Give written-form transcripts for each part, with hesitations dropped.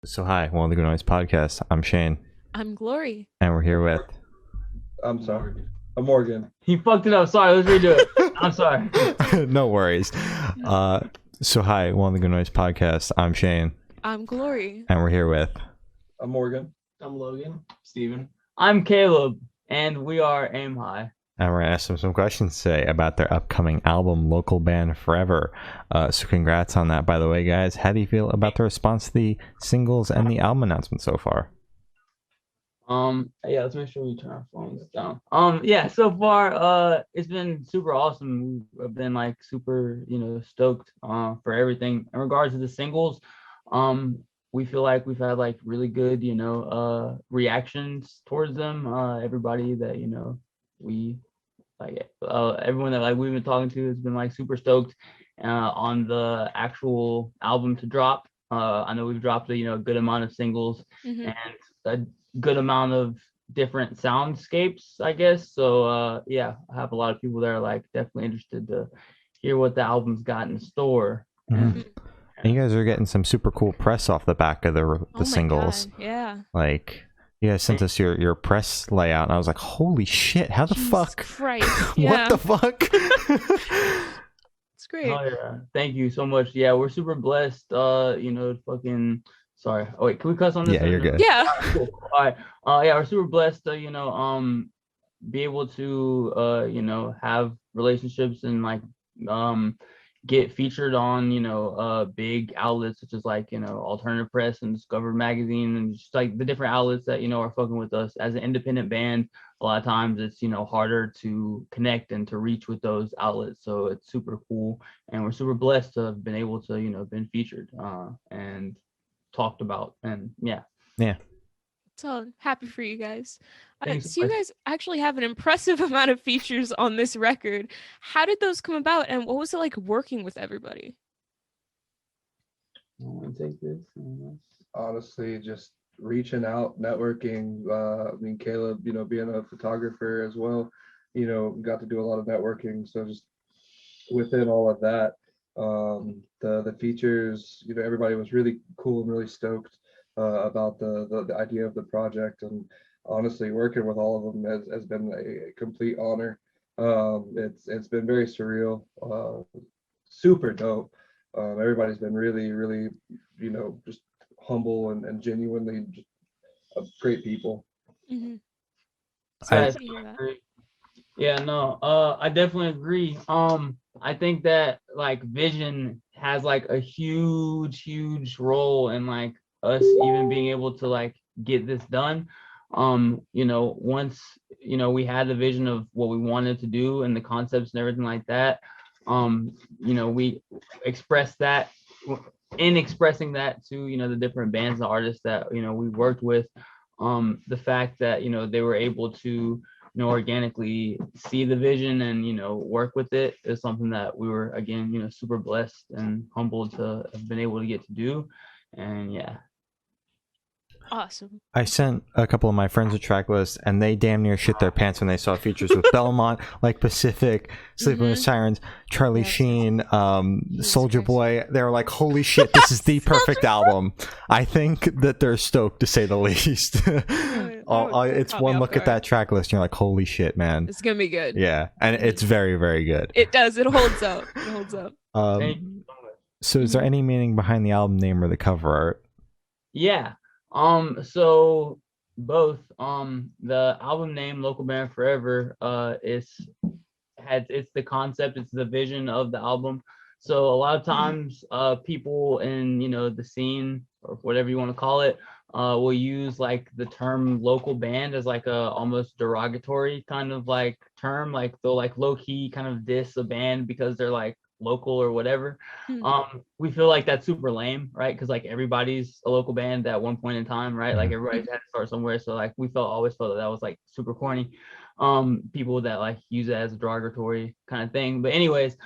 So hi, one of the Good Noise Podcasts. I'm Shane, I'm Glory. and we're here with. I'm sorry. I'm Morgan. He fucked it up. Sorry, let's redo it. I'm sorry. No worries. So hi, one of the Good Noise Podcasts. I'm Shane, I'm Glory. and we're here with. I'm Morgan. I'm Logan. Steven. I'm Caleb, and we are Aim High. And we're gonna ask them some questions today about their upcoming album, Local Band Forever. So congrats on that, by the way, guys. How do you feel about the response to the singles and the album announcement so far? Yeah, let's make sure we turn our phones down. Yeah, so far, it's been super awesome. We've been like super, stoked for everything. In regards to the singles, we feel like we've had like really good, reactions towards them. Everybody that, we like everyone that like we've been talking to has been like super stoked on the actual album to drop. I know we've dropped a good amount of singles and a good amount of different soundscapes, I guess. So yeah, I have a lot of people that are like definitely interested to hear what the album's got in store. And you guys are getting some super cool press off the back of the singles. God, yeah. Like, you guys sent us your press layout, and I was like, holy shit, how the Jesus fuck? Christ. Yeah. What the fuck? It's great. Oh yeah, thank you so much. Yeah, we're super blessed. Fucking sorry. Oh wait, can we cuss on this? Yeah, you're good. Yeah. Cool. All right. Yeah, we're super blessed to be able to have relationships and like get featured on big outlets such as like Alternative Press and Discovered Magazine and just like the different outlets that are fucking with us as an independent band. A lot of times it's harder to connect and to reach with those outlets, so it's super cool, and we're super blessed to have been able to been featured and talked about, and yeah. So happy for you guys. Thanks. So you guys actually have an impressive amount of features on this record. How did those come about, and what was it like working with everybody? I want to take this. Honestly, just reaching out, networking. Caleb, being a photographer as well, got to do a lot of networking. So just within all of that, the features, everybody was really cool and really stoked about the idea of the project. And honestly, working with all of them has been a complete honor. It's been very surreal, super dope. Everybody's been really, really, just humble and genuinely just great people. Mm-hmm. I- Yeah, no, I definitely agree. I think that like vision has like a huge role in like us even being able to like get this done. Once we had the vision of what we wanted to do and the concepts and everything like that, we expressed that in expressing that to the different bands and artists that we worked with. The fact that they were able to organically see the vision and work with it is something that we were again super blessed and humbled to have been able to get to do. And yeah. Awesome. I sent a couple of my friends a track list, and they damn near shit their pants when they saw features with Belmont, like Pacific, Sleeping with Sirens, Charlie Sheen, Soldier Boy. They were like, holy shit, this is the perfect album. I think that they're stoked, to say the least. It's one look at that track list, and you're like, holy shit, man. It's gonna be good. Yeah, and it's very, very good. It does. It holds up. It holds up. So is there any meaning behind the album name or the cover art? Yeah. So both the album name Local Band Forever it's the concept, it's the vision of the album. So a lot of times people in the scene or whatever you want to call it will use like the term local band as like a almost derogatory kind of like term, like they'll like low-key kind of diss a band because they're like local or whatever. We feel like that's super lame, right? Because like everybody's a local band at one point in time, right? Like everybody's had to start somewhere, so like we always felt that was like super corny. People that like use it as a derogatory kind of thing. But anyways,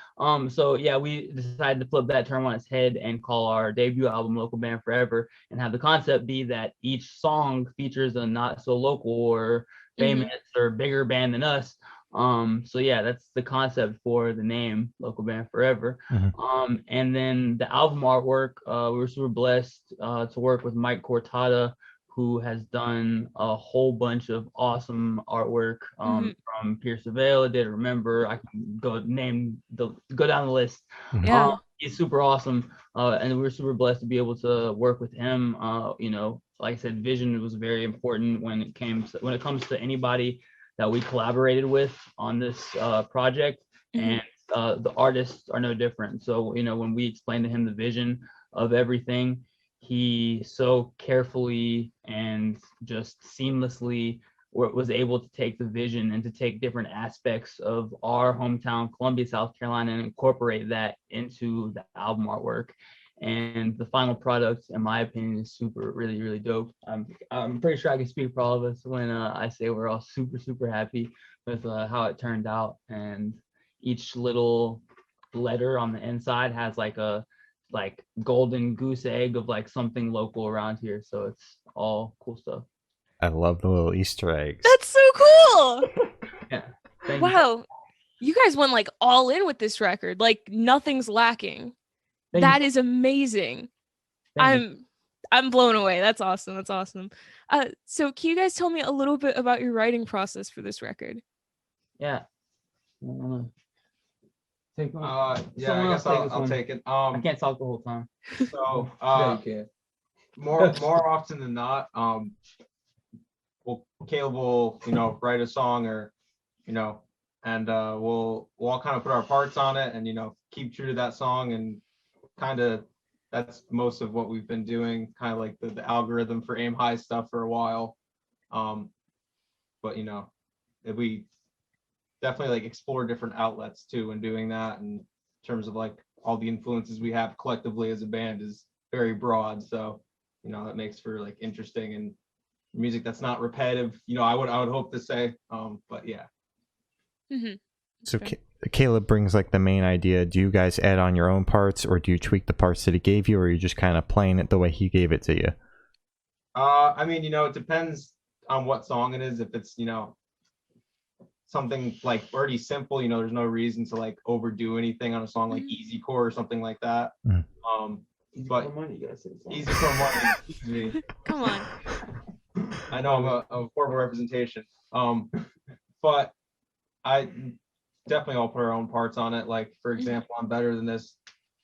so yeah, we decided to flip that term on its head and call our debut album Local Band Forever, and have the concept be that each song features a not so local or famous or bigger band than us. So yeah, that's the concept for the name Local Band Forever. And then the album artwork, we were super blessed to work with Mike Cortada, who has done a whole bunch of awesome artwork from Pierce the Veil, Did Remember. I can go down the list. Yeah. He's super awesome, and we were super blessed to be able to work with him. You know, like I said, vision was very important when it comes to anybody that we collaborated with on this project, and the artists are no different. So, you know, when we explained to him the vision of everything, he so carefully and just seamlessly was able to take the vision and to take different aspects of our hometown, Columbia, South Carolina, and incorporate that into the album artwork. And the final product, in my opinion, is really, really dope. I'm pretty sure I can speak for all of us when I say we're all super happy with how it turned out. And each little letter on the inside has like a golden goose egg of like something local around here. So it's all cool stuff. I love the little Easter eggs. That's so cool. Yeah. Wow. You guys went like all in with this record. Like nothing's lacking. That is amazing. I'm blown away. That's awesome. That's awesome. So can you guys tell me a little bit about your writing process for this record? Yeah. Take one. Yeah, I guess I'll take it. I can't talk the whole time. So Yeah, you can. more often than not, Caleb will, you know, write a song, or, you know, and we'll all kind of put our parts on it and, you know, keep true to that song, and kind of that's most of what we've been doing, kind of like the algorithm for aim high stuff for a while. But, you know, we definitely like explore different outlets too when doing that, and in terms of like all the influences we have collectively as a band is very broad, so, you know, that makes for like interesting and music that's not repetitive, you know. I would hope to say, but yeah. So Caleb brings like the main idea. Do you guys add on your own parts, or do you tweak the parts that he gave you, or are you just kind of playing it the way he gave it to you? I mean, you know, it depends on what song it is. If it's, you know, something like already simple, you know, there's no reason to like overdo anything on a song like Easy Core or something like that. Easy but for money, you gotta say the Easy for money. Excuse me. Come on. I know I'm a horrible representation. But I definitely all put our own parts on it. Like, for example, on Better Than This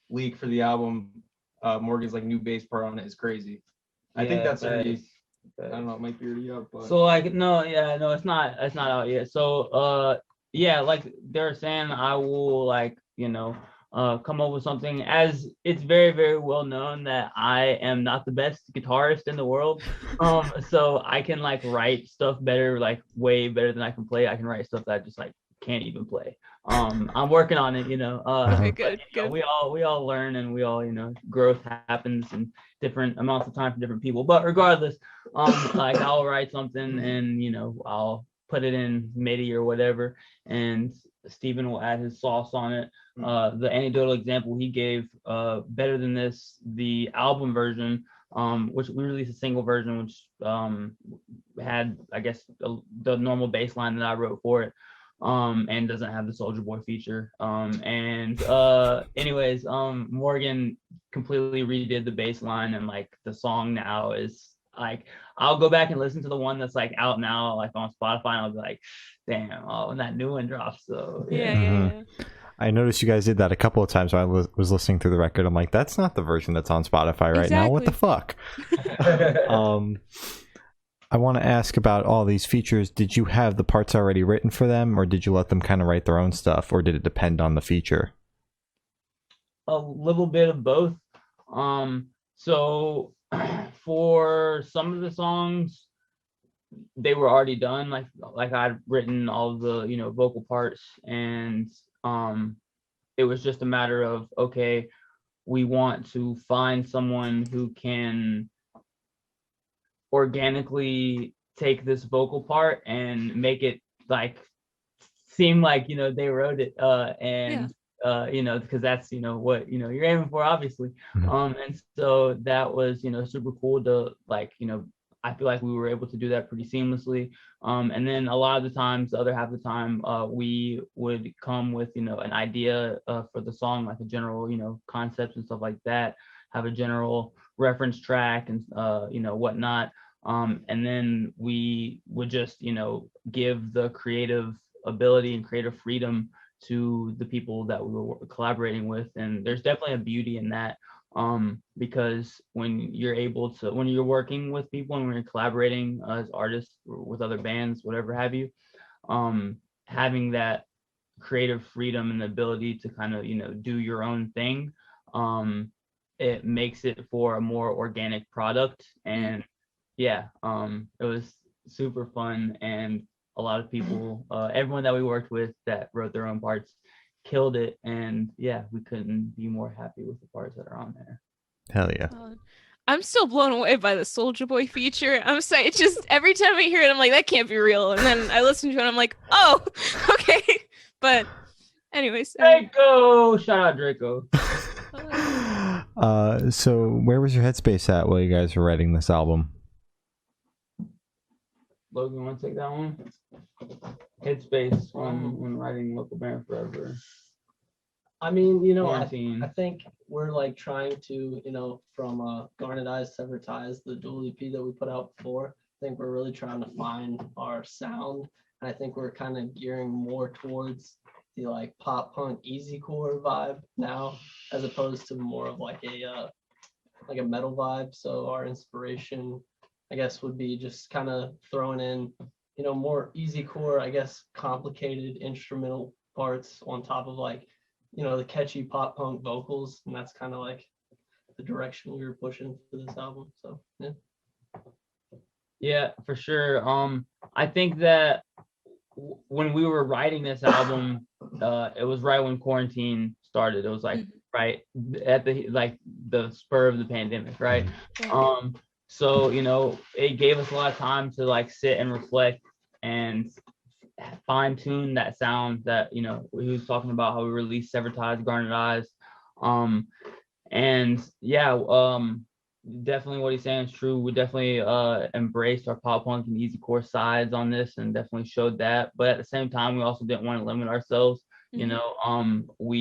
leak for the album, Morgan's like new bass part on it is crazy. I think that's already, I don't know, it might be already up, but so like no, it's not out yet. So yeah, like they're saying, I will, like, you know, come up with something, as it's very, very well known that I am not the best guitarist in the world. So I can like write stuff better, like way better than I can play. I can write stuff that I just like can't even play. I'm working on it, you know. Okay, good, but, you know, we all learn, and we all, you know, growth happens in different amounts of time for different people. But regardless, like I'll write something, and, you know, I'll put it in MIDI or whatever, and Steven will add his sauce on it. The anecdotal example he gave, Better Than This, the album version, which we released a single version, which had, I guess, the normal bass line that I wrote for it, and doesn't have the Soulja Boy feature. Anyways, Morgan completely redid the bass line, and like the song now is like, I'll go back and listen to the one that's like out now, like on Spotify, and I'll be like, damn, when that new one drops. So Yeah. I noticed you guys did that a couple of times when I was listening through the record. I'm like, that's not the version that's on Spotify right now. What the fuck? I want to ask about all these features. Did you have the parts already written for them, or did you let them kind of write their own stuff, or did it depend on the feature? A little bit of both. So for some of the songs, they were already done. Like I'd written all the, you know, vocal parts, and it was just a matter of, okay, we want to find someone who can organically take this vocal part and make it like seem like, you know, they wrote it, you know, because that's, you know, what, you know, you're aiming for, obviously. And so that was, you know, super cool to, like, you know, I feel like we were able to do that pretty seamlessly. And then a lot of the times, the other half of the time, we would come with, an idea for the song, like a general, concepts and stuff like that, have a general reference track and, whatnot. And then we would just, give the creative ability and creative freedom to the people that we were collaborating with. And there's definitely a beauty in that. Because when you're working with people and when you're collaborating as artists or with other bands, whatever have you, having that creative freedom and the ability to kind of, do your own thing, it makes it for a more organic product. And yeah, it was super fun, and a lot of people, everyone that we worked with that wrote their own parts killed it, and yeah, we couldn't be more happy with the parts that are on there. Hell yeah. I'm still blown away by the Soulja Boy feature. I'm saying, it's just every time I hear it, I'm like, that can't be real. And then I listen to it and I'm like, oh, okay. But anyways. Draco! Shout out Draco. So where was your headspace at while you guys were writing this album? Logan, want to take that one? Headspace when writing Local Band Forever. I mean, Quarantine. I think we're like trying to, from Garnet Eyes, Severed Ties, the dual EP that we put out before, I think we're really trying to find our sound. And I think we're kind of gearing more towards the like pop punk easycore vibe now, as opposed to more of like a metal vibe. So our inspiration, I guess, would be just kind of throwing in, more easycore, I guess, complicated instrumental parts on top of like, the catchy pop punk vocals. And that's kind of like the direction we were pushing for this album. So yeah. Yeah, for sure. I think that when we were writing this album, it was right when quarantine started. It was like right at the spur of the pandemic, right? So it gave us a lot of time to like sit and reflect and fine tune that sound that he was talking about, how we released Severed Ties, Garnet Eyes, and yeah, definitely what he's saying is true. We definitely embraced our pop punk and easycore sides on this, and definitely showed that. But at the same time, we also didn't want to limit ourselves. We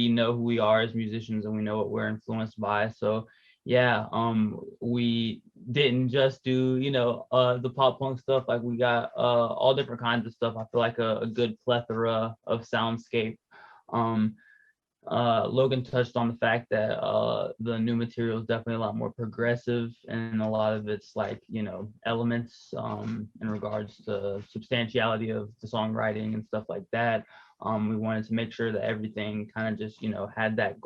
know who we are as musicians, and we know what we're influenced by. So yeah, we didn't just do the pop punk stuff. Like we got all different kinds of stuff. I feel like a good plethora of soundscape. Logan touched on the fact that the new material is definitely a lot more progressive, and a lot of it's like elements in regards to substantiality of the songwriting and stuff like that. We wanted to make sure that everything kind of just had that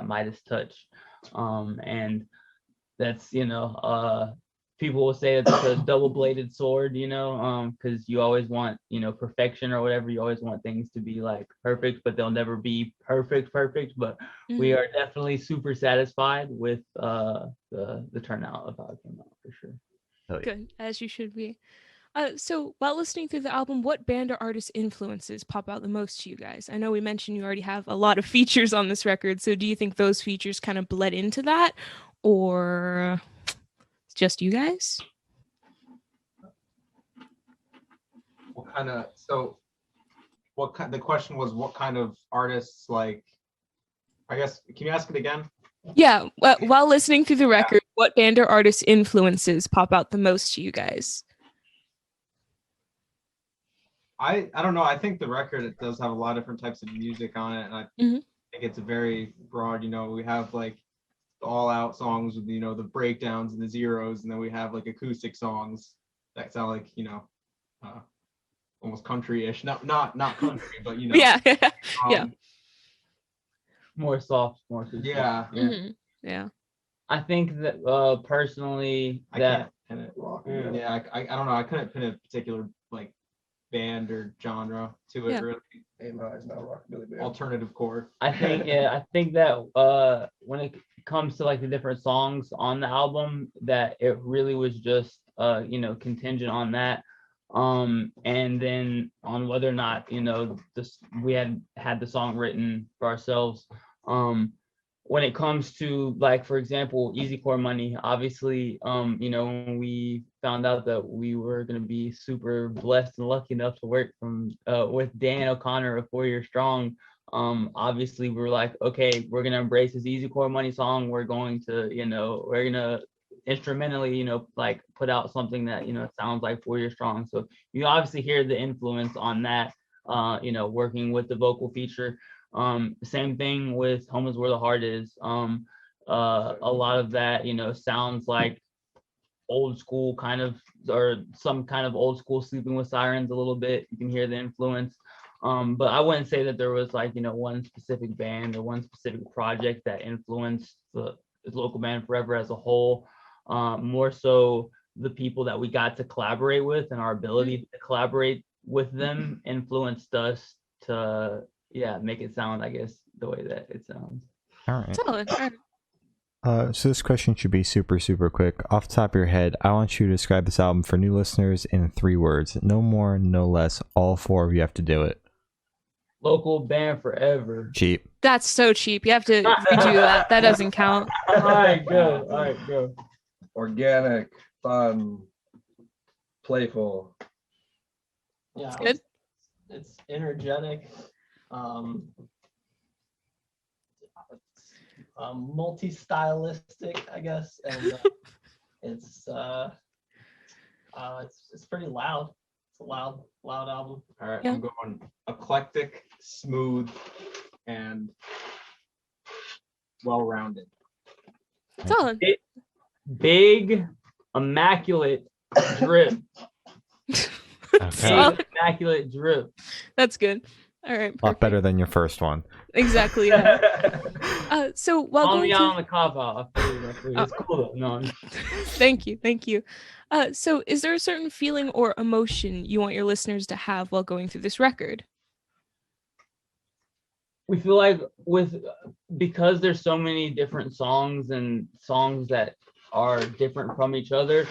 Midas touch, and that's people will say it's a double-bladed sword, because you always want perfection or whatever. You always want things to be like perfect, but they'll never be perfect. But we are definitely super satisfied with the turnout of how it came out, for sure. Good, as you should be. So while listening through the album, what band or artist influences pop out the most to you guys? I know we mentioned you already have a lot of features on this record, so do you think those features kind of bled into that, or just you guys? The question was what kind of artists, like, I guess, can you ask it again? Yeah, while listening through the record, what band or artist influences pop out the most to you guys? I don't know. I think the record, it does have a lot of different types of music on it, and I think it's very broad. We have like the all out songs with the breakdowns and the zeros, and then we have like acoustic songs that sound like almost country-ish. Not country, but Yeah. Yeah. More soft, more acoustic. Yeah. Yeah. I think that personally I that can't pin it. Yeah, I don't know. I couldn't pin a particular like band or genre to it. Yeah. Really. Aim High is not a rockabilly band. Alternative core. I think that when it comes to like the different songs on the album, that it really was just contingent on that, and then on whether or not we had the song written for ourselves. when it comes to, like, for example, Easy Core Money, obviously, when we found out that we were going to be super blessed and lucky enough to work with Dan O'Connor of 4 Year Strong, obviously we're like, okay, we're going to embrace this Easy Core Money song. We're going to, we're going to instrumentally, like put out something that, sounds like 4 Year Strong. So you obviously hear the influence on that, working with the vocal feature. Same thing with Home is Where the Heart Is. A lot of that, sounds like old school kind of, or some kind of old school Sleeping with Sirens a little bit. You can hear the influence. But I wouldn't say that there was like, one specific band or one specific project that influenced the Local Band Forever as a whole. More so the people that we got to collaborate with and our ability to collaborate with them influenced us to make it sound, I guess, the way that it sounds. All right. Solid. All right. So this question should be super, super quick. Off the top of your head, I want you to describe this album for new listeners in 3 words. No more, no less. All 4 of you have to do it. Local Band Forever. Cheap. That's so cheap. You have to redo that. That doesn't count. All right, go. Organic, fun, playful. Yeah, Good. it's energetic, multi-stylistic, I guess, and it's pretty loud. It's a loud album. All right, Yeah. I'm going eclectic, smooth, and well-rounded. Solid. Big, immaculate drip. Okay. Solid. Immaculate drip. That's good. All right. A lot Perfect. better than your first one. Exactly. Yeah. So while Call going me out on to, the cop out. I feel you. It's cool though. No. thank you. So is there a certain feeling or emotion you want your listeners to have while going through this record? We feel like because there's so many different songs and songs that are different from each other,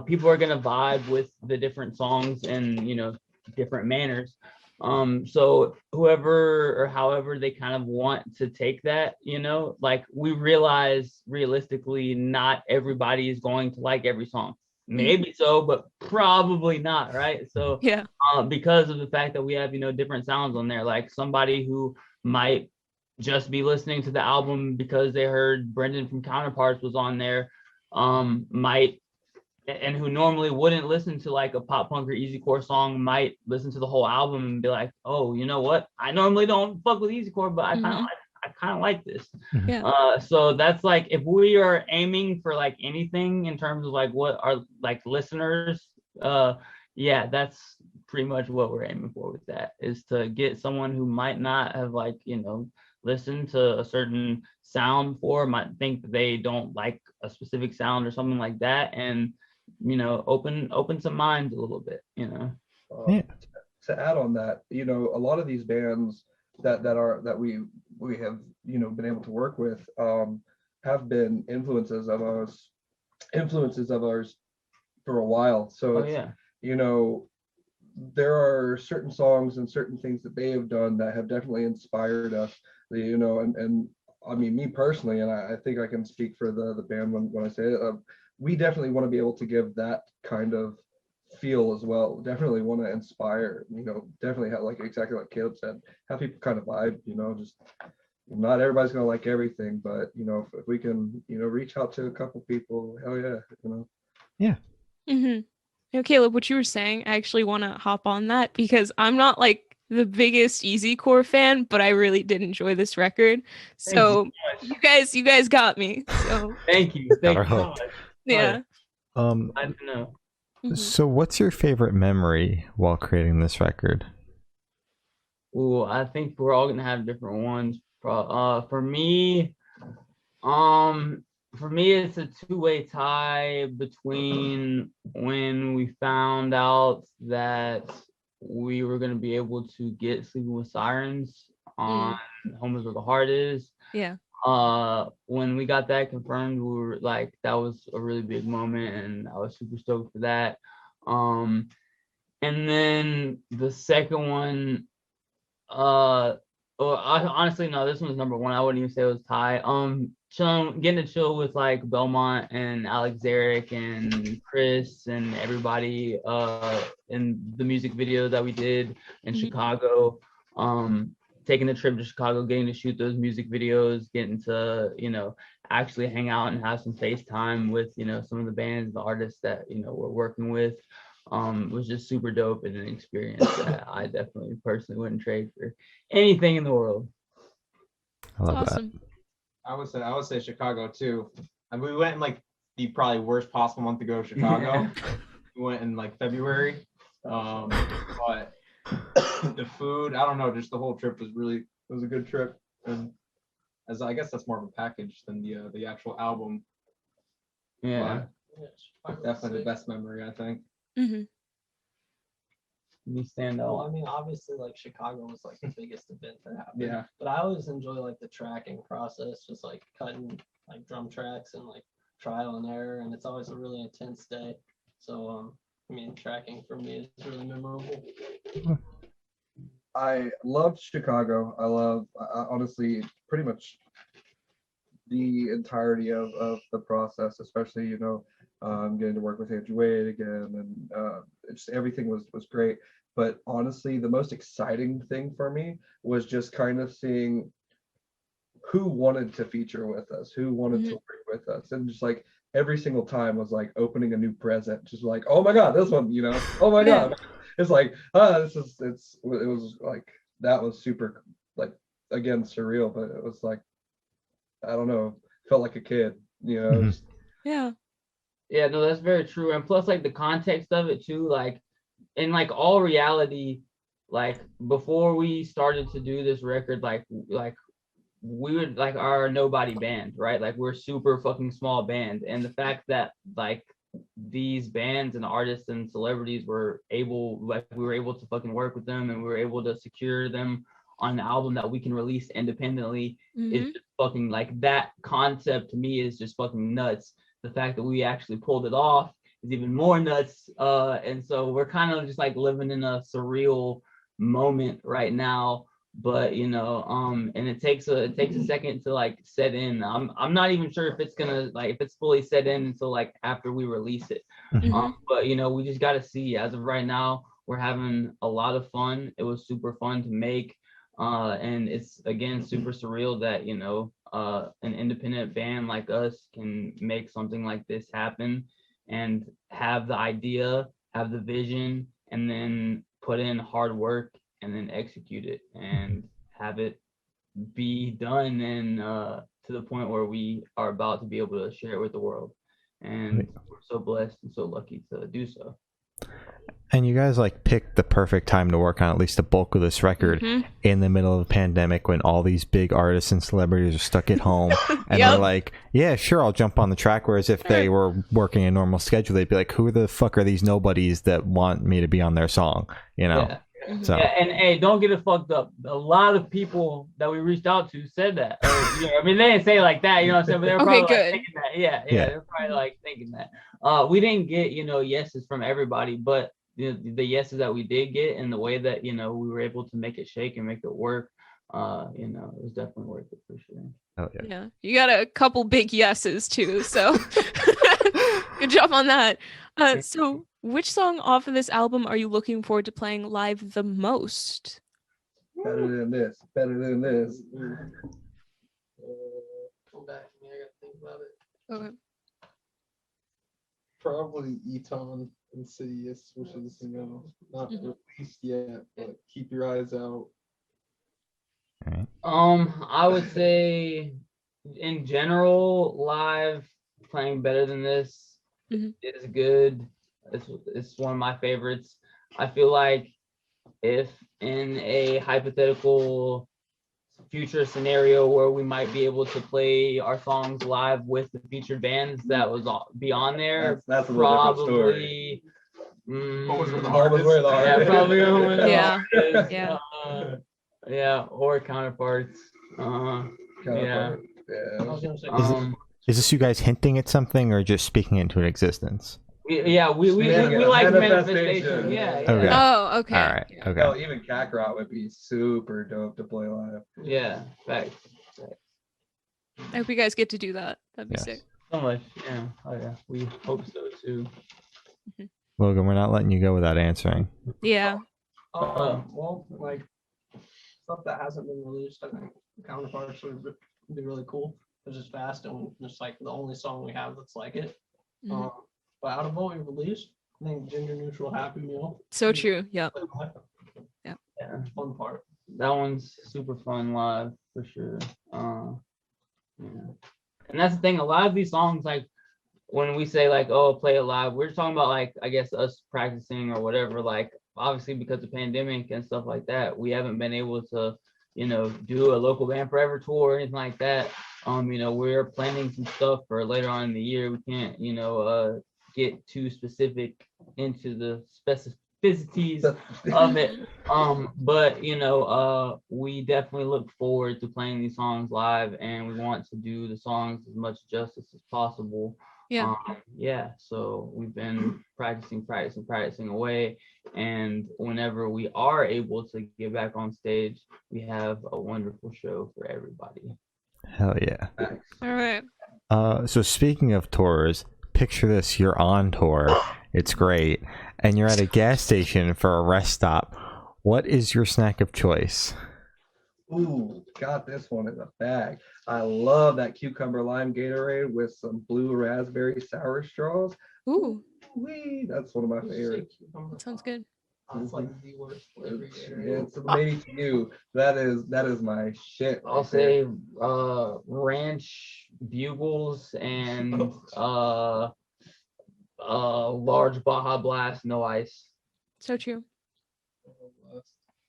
people are gonna vibe with the different songs in different manners. So whoever or however they kind of want to take that, like we realize realistically not everybody is going to like every song. Maybe so, but probably not, right? So Yeah. because of the fact that we have different sounds on there, like somebody who might just be listening to the album because they heard Brendan from Counterparts was on there, might, and who normally wouldn't listen to like a pop punk or easy core song, might listen to the whole album and be like, oh, you know what? I normally don't fuck with easy core, but I kind of like this. Yeah. So that's like, if we are aiming for like anything in terms of like what our like listeners, that's pretty much what we're aiming for with that, is to get someone who might not have like listened to a certain sound before, might think that they don't like a specific sound or something like that, and open some minds a little bit. Yeah. To add on that, a lot of these bands that we have been able to work with have been influences of ours for a while. So there are certain songs and certain things that they have done that have definitely inspired us. And I mean, me personally, and I think I can speak for the band when I say it, we definitely want to be able to give that kind of feel as well. Definitely want to inspire, definitely have, like exactly like Caleb said, have people kind of vibe, just not everybody's gonna like everything, but if we can, reach out to a couple people, hell yeah, Yeah. Caleb, what you were saying, I actually want to hop on that because I'm not like the biggest easy core fan, but I really did enjoy this record. So you guys got me. So thank you so much. Yeah. I don't know. So what's your favorite memory while creating this record? Ooh, I think we're all gonna have different ones. For me, it's a two-way tie between when we found out that we were gonna be able to get Sleeping with Sirens on Home is Where the Heart Is. Yeah. When we got that confirmed, we were like, that was a really big moment, and I was super stoked for that. And then the second one, Well, honestly, no, this one's number one. I wouldn't even say it was Ty. Getting to chill with like Belmont and Alex Zarek and Chris and everybody in the music video that we did in Chicago. Taking the trip to Chicago, getting to shoot those music videos, getting to, actually hang out and have some FaceTime with, some of the bands, the artists that, we're working with. Was just super dope and an experience that I definitely personally wouldn't trade for anything in the world. I love Awesome. that. I would say Chicago too. I mean, we went in like the probably worst possible month to go to Chicago. We went in like February. But the food, I don't know, just the whole trip was a good trip. And as I guess that's more of a package than the actual album. Yeah. But definitely the best memory, I think. Mm-hmm. Me stand Well, out. I mean, obviously, like Chicago was like the biggest event that happened. Yeah. But I always enjoy like the tracking process, just like cutting like drum tracks and like trial and error, and it's always a really intense day. So, I mean, tracking for me is really memorable. I loved Chicago. I honestly pretty much the entirety of the process, especially getting to work with Andrew Wade again, and just everything was great. But honestly, the most exciting thing for me was just kind of seeing who wanted to feature with us, who wanted to work with us, and just like every single time was like opening a new present, just like, oh my god, this one, oh my god, it's like, it was like, that was super, like, again, surreal, but it was like, I don't know, felt like a kid, just, Yeah. Yeah, no, that's very true. And plus, like, the context of it too, like, in like all reality, like before we started to do this record, like we would like are a nobody band, right? Like we're super fucking small band. And the fact that like these bands and artists and celebrities we were able to fucking work with them, and we were able to secure them on an album that we can release independently is just fucking, like, that concept to me is just fucking nuts. The fact that we actually pulled it off is even more nuts. And so we're kind of just like living in a surreal moment right now. But and it takes a second to like set in. I'm not even sure if it's gonna if it's fully set in until like after we release it. But we just gotta see. As of right now, we're having a lot of fun. It was super fun to make. And it's again super surreal that an independent band like us can make something like this happen and have the idea, have the vision, and then put in hard work and then execute it and have it be done and to the point where we are about to be able to share it with the world. And we're so blessed and so lucky to do so. And you guys like picked the perfect time to work on at least the bulk of this record in the middle of a pandemic when all these big artists and celebrities are stuck at home and they're like, yeah, sure, I'll jump on the track. Whereas if they were working a normal schedule, they'd be like, who the fuck are these nobodies that want me to be on their song? Yeah. So yeah, and hey, don't get it fucked up. A lot of people that we reached out to said that. I mean, they didn't say it like that, you know what I'm saying? But they were probably like thinking that. Yeah, they're probably like thinking that. We didn't get, yeses from everybody, but the yeses that we did get and the way that, we were able to make it shake and make it work, it was definitely worth it for sure. Oh, yeah. You got a couple big yeses too, so good job on that. So which song off of this album are you looking forward to playing live the most? Better than this. Come back to me, I gotta think about it. Okay. Probably Eton Insidious, which is not released yet, but keep your eyes out. I would say in general, live playing Better Than This is good. It's one of my favorites. I feel like if in a hypothetical future scenario where we might be able to play our songs live with the featured bands that was be on there, that's a probably Always with the hardest. Probably or Counterparts. Counterpart. I was gonna say, Is this you guys hinting at something or just speaking into existence? we Shenanigans, like manifestation. manifestation. Yeah. Okay. Oh, okay. All right. Okay. No, even Kakarot would be super dope to play live. Yeah. Facts. I hope you guys get to do that. That'd be Yes. sick. So much. Yeah. Oh yeah. We hope so too. Logan, we're not letting you go without answering. Yeah. Well, like stuff that hasn't been released, I think Counterparts would be really cool. It's just fast and just like the only song we have that's like it. Mhm. But out of what we released, I think Gender Neutral Happy Meal. So true. Yep. Yeah. Fun part. That one's super fun live for sure. Yeah. And that's the thing. A lot of these songs, like when we say like, oh, play it live, we're talking about like, I guess us practicing or whatever. Like obviously because of pandemic and stuff like that, we haven't been able to, do a local band forever tour or anything like that. We're planning some stuff for later on in the year. We can't, get too specific into the specificities of it. But we definitely look forward to playing these songs live, and we want to do the songs as much justice as possible. Yeah. So we've been practicing away, and whenever we are able to get back on stage, we have a wonderful show for everybody. Hell yeah. All right. So speaking of tours, picture this: you're on tour. It's great, and you're at a gas station for a rest stop. What is your snack of choice? Ooh, got this one in the bag. I love that cucumber lime Gatorade with some blue raspberry sour straws. Ooh, Wee, that's one of my favorites. that sounds good. It's like the worst flavor. It's maybe to you. That is my shit. I'll say ranch bugles and large Baja Blast, no ice. So true.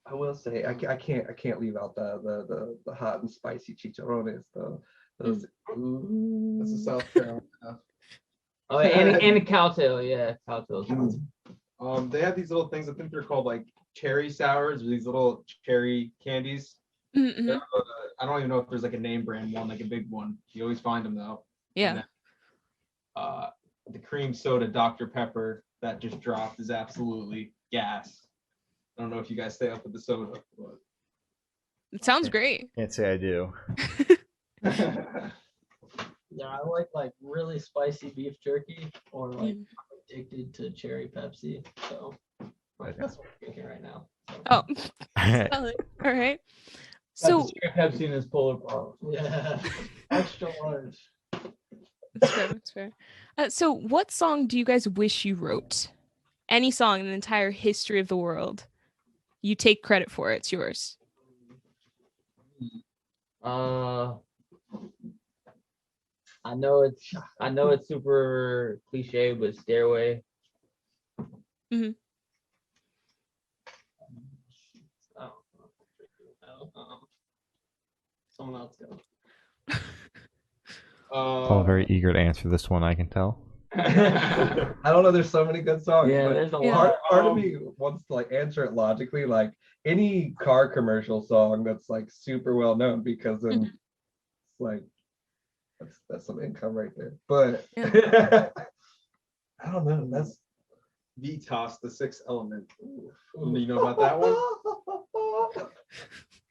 I will say I can't leave out the hot and spicy chicharrones though. Those That's a South Carolina. Oh, and a cowtail, yeah, cowtails. They have these little things. I think they're called like cherry sours, or these little cherry candies. Mm-hmm. I don't even know if there's like a name brand one, like a big one. You always find them though. Yeah. And then, the cream soda Dr. Pepper that just dropped is absolutely gas. I don't know if you guys stay up with the soda, but It sounds great. Can't say I do. Yeah, I like really spicy beef jerky, or like I'm addicted to cherry Pepsi. So that's what I'm drinking right now. Oh, solid. All right. So Pepsi in this polar bottle. Yeah, extra large. that's fair. That's fair. So what song do you guys wish you wrote? Any song in the entire history of the world. You take credit for it. It's yours. I know it's super cliche, but Stairway. Mm-hmm. Someone else go. All very eager to answer this one, I can tell. I don't know. There's so many good songs. Yeah, but there's a part, lot. part of me wants to like answer it logically, like any car commercial song that's like super well known, because then it's like that's some income right there. But I don't know. That's Vitas, the Sixth Element. You know about that one?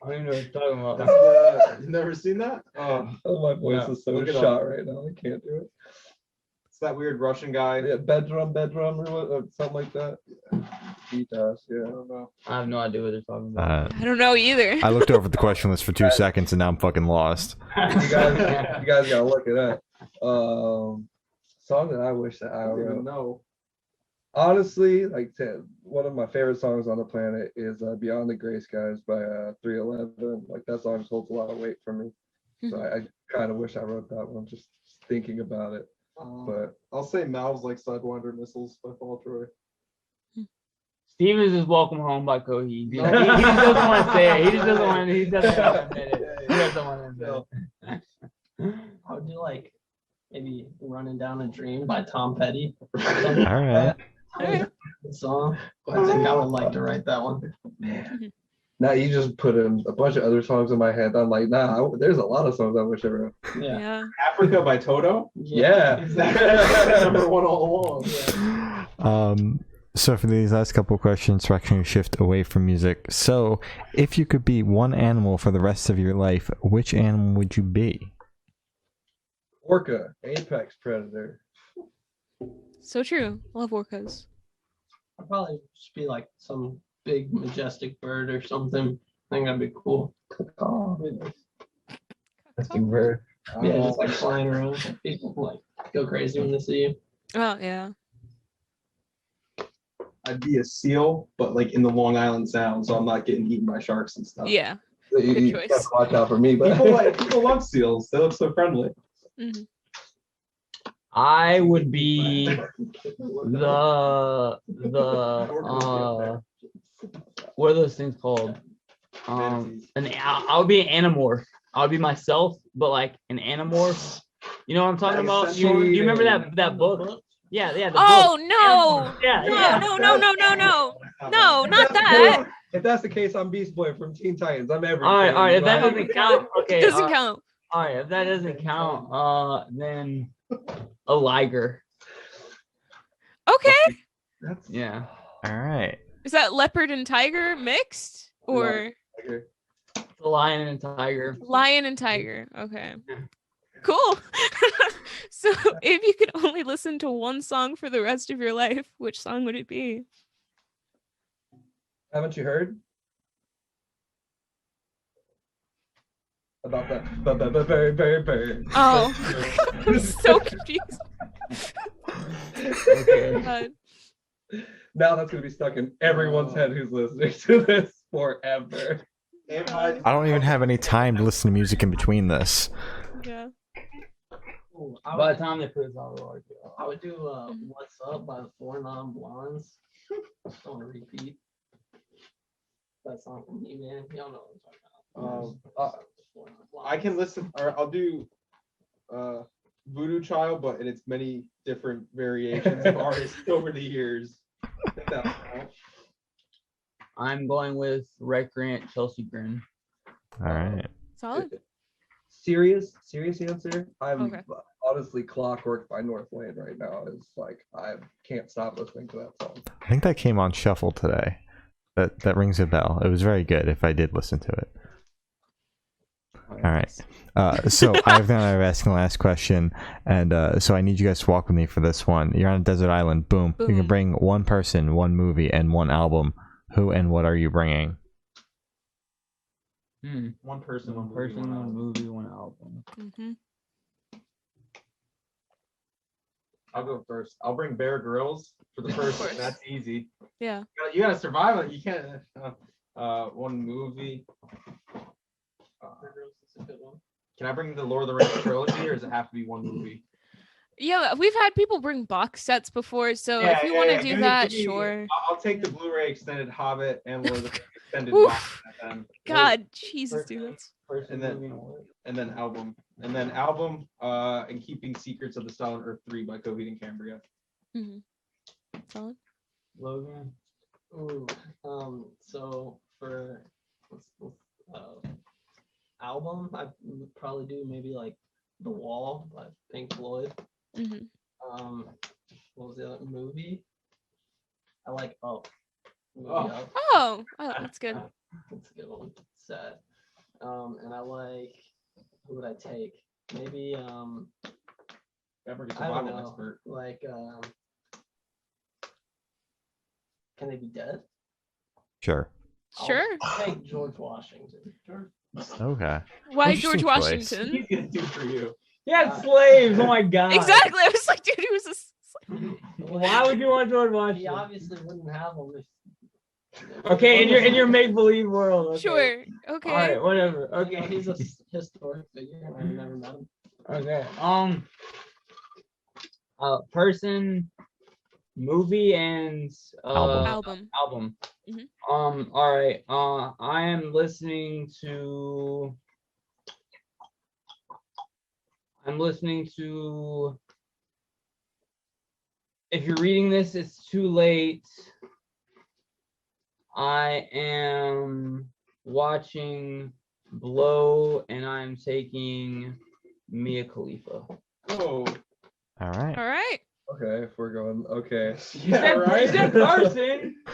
I don't even know what you're talking about. You've never seen that? oh, my voice Yeah, is so look it shot up. right now. I can't do it. It's that weird Russian guy. Yeah, bedroom, or what, or something like that. Vitas, yeah. I don't know. I have no idea what they're talking about. I don't know either. I looked over the question list for 2 seconds and now I'm fucking lost. You guys gotta look it up. Song that I wish that I I don't even wrote. know. Honestly, like one of my favorite songs on the planet is "Beyond the Gray Skies" by 311. Like that song just holds a lot of weight for me. So I kind of wish I wrote that one. Just thinking about it. But I'll say Mouths Like Sidewinder Missiles by Fall Troy. Stevens is Welcome Home by Coheed. He just doesn't want to say it. He just doesn't want to admit it. He doesn't want to admit it. I would do like maybe "Running Down a Dream" by Tom Petty. All right. Song. I think I would like to write that one. Now you just put in a bunch of other songs in my head. I'm like, nah, there's a lot of songs I wish I wrote. Yeah. Africa by Toto. Yeah. Number one all along. Yeah. So for these last couple of questions, we're actually going to shift away from music. So if you could be one animal for the rest of your life, which animal would you be? Orca, apex predator. So true. Love orcas. I'd probably just be like some big majestic bird or something. I think that'd be cool. Oh, that's a bird. Yeah, just like flying around. People like go crazy when they see you. Oh yeah. I'd be a seal, but like in the Long Island Sound, so I'm not getting eaten by sharks and stuff. Yeah. You Good have choice. to watch out for me, but People love seals. They look so friendly. Hmm. I would be the what are those things called? I would be an animorph. I would be myself, but like an animorph. You know what I'm talking about? Do you remember that book? Yeah. The Oh book. no! Yeah. No! No! Not If that's the that. case- If that's the case, I'm Beast Boy from Teen Titans. I'm everything. All right. If that Like, doesn't count, okay. Doesn't count. All right. If that doesn't count, then a liger. Okay. That's Yeah. All right. Is that leopard and tiger mixed or okay. The lion and tiger. lion and tiger? Okay. Cool. So if you could only listen to one song for the rest of your life, which song would it be? Haven't you heard about that? Bird. Oh, I'm so confused. Okay. God. Now that's gonna be stuck in everyone's head who's listening to this forever. I don't even have any time to listen to music in between this. Yeah. Ooh, By the time they put it on, I would do What's Up by the Four Non Blondes. Just on repeat. That song from E-Man. Y'all know what I'm talking about. I can listen, or I'll do Voodoo Child, but in its many different variations of artists over the years. I think that'll count. I'm going with Recreant Chelsea Grin. All right. Solid. Serious answer. I'm Okay. honestly Clockwork by Northlane right now. Is like I can't stop listening to that song. I think that came on shuffle today. That rings a bell. It was very good if I did listen to it. All right. So I've been asking the last question, and so I need you guys to walk with me for this one. You're on a desert island. Boom. You Boom. can bring one person, one movie, and one album. Who and what are you bringing? One person, One person, one movie, one album. Mm-hmm. I'll go first. I'll bring Bear Grylls for the first one. course. That's easy. Yeah. You gotta survive it. You can't. One movie. Can I bring the Lord of the Rings trilogy, or does it have to be one movie? Yeah, we've had people bring box sets before, so if you want to do that, sure. I'll take the Blu-ray extended Hobbit and Lord of the Rings extended Oof. box set then. God, Jesus, dude. That's... And then album. And Keeping Secrets of the Silent Earth 3 by Coheed and Cambria. Mm-hmm. Solid. Logan. Ooh, so for album, I would probably do maybe like The Wall by Pink Floyd. Mm-hmm. What was the other movie? I like Up. Movie Oh. Up. Oh, that's good. That's a good one. Sad. And I like, who would I take? Maybe Fabric I don't survival know. expert. Like Can They Be Dead? Sure. Sure. I'll take George Washington. Okay. Why Interesting George choice. Washington? He's gonna do for you. He had slaves. Oh my god. Exactly. I was like, dude, he was a Why would you want George He Washington? obviously wouldn't have them if. Okay, in your make believe world. Okay. Sure. Okay. All right, whatever. You know, Okay. he's a historic figure. I've never met him. Okay. Person, movie, and Album. Album. Mhm. All right. I am listening to. If you're reading this, it's too late. I am watching Blow, and I'm taking Mia Khalifa. Oh, All right. All right. Okay, if we're going, okay. yeah, right. You said person. See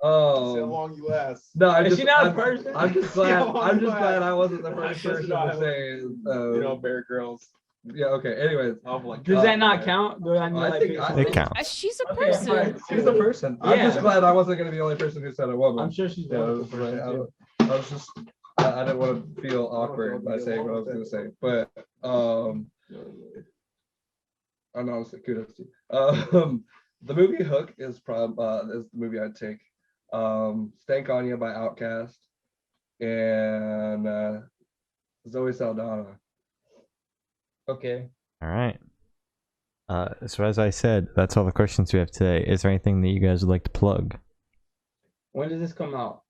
how Oh. long you last. No, Is she not a person? I'm just See how glad. long I'm you just glad last. I wasn't the I first guess person not. to say. You know, Bear Grylls. Yeah. Okay. Anyways, Does that not count? Do I, I think It counts. She's a Okay, person. fine. she's a person. I'm Yeah. just glad I wasn't going to be the only person who said a woman. I'm sure she's Yeah, wonderful but person too. I was just. I didn't want to feel awkward by saying what I was going to say, but and honestly, kudos to you. The movie Hook is the movie I'd take. Stank on You by Outkast and Zoe Saldana. Okay. All right. So as I said, that's all the questions we have today. Is there anything that you guys would like to plug? When does this come out?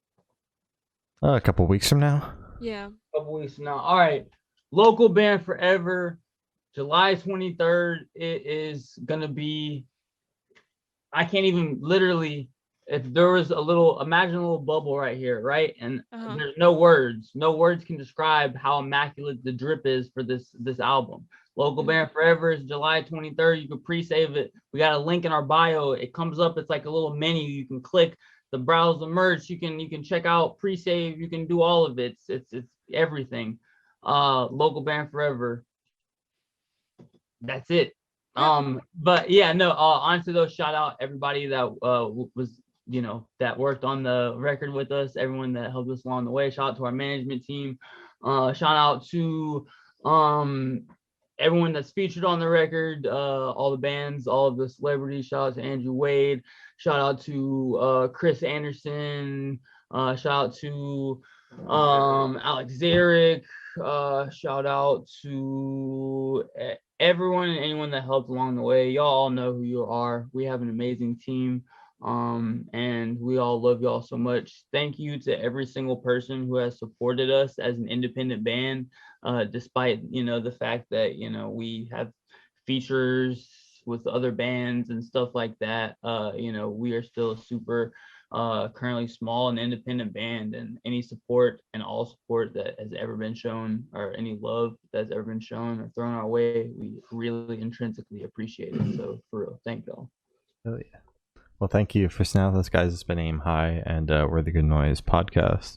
A couple weeks from now. Yeah. A couple weeks from now. All right. Local Band Forever, July 23rd. It is gonna be. I can't even literally. If there was imagine a little bubble right here, right? And there's no words. No words can describe how immaculate the drip is for this album. Local Band Forever is July 23rd. You can pre-save it. We got a link in our bio. It comes up. It's like a little menu. You can click the browse the merch. You can check out pre-save. You can do all of it. It's everything. Local Band Forever. That's it. But yeah, no. Honestly though, shout out everybody that was that worked on the record with us. Everyone that helped us along the way. Shout out to our management team. Shout out to everyone that's featured on the record, all the bands, all of the celebrities. Shout out to Andrew Wade. Shout out to Chris Anderson. Shout out to Alex Zarek. Shout out to everyone and anyone that helped along the way. Y'all all know who you are. We have an amazing team. And we all love y'all so much. Thank you to every single person who has supported us as an independent band, despite the fact that we have features with other bands and stuff like that. We are still a super currently small and independent band, and any support and all support that has ever been shown, or any love that's ever been shown or thrown our way, we really intrinsically appreciate it. So for real, thank y'all. Oh yeah. Well, thank you for sitting out with us, guys. It's been Aim High and we're the Good Noise podcast.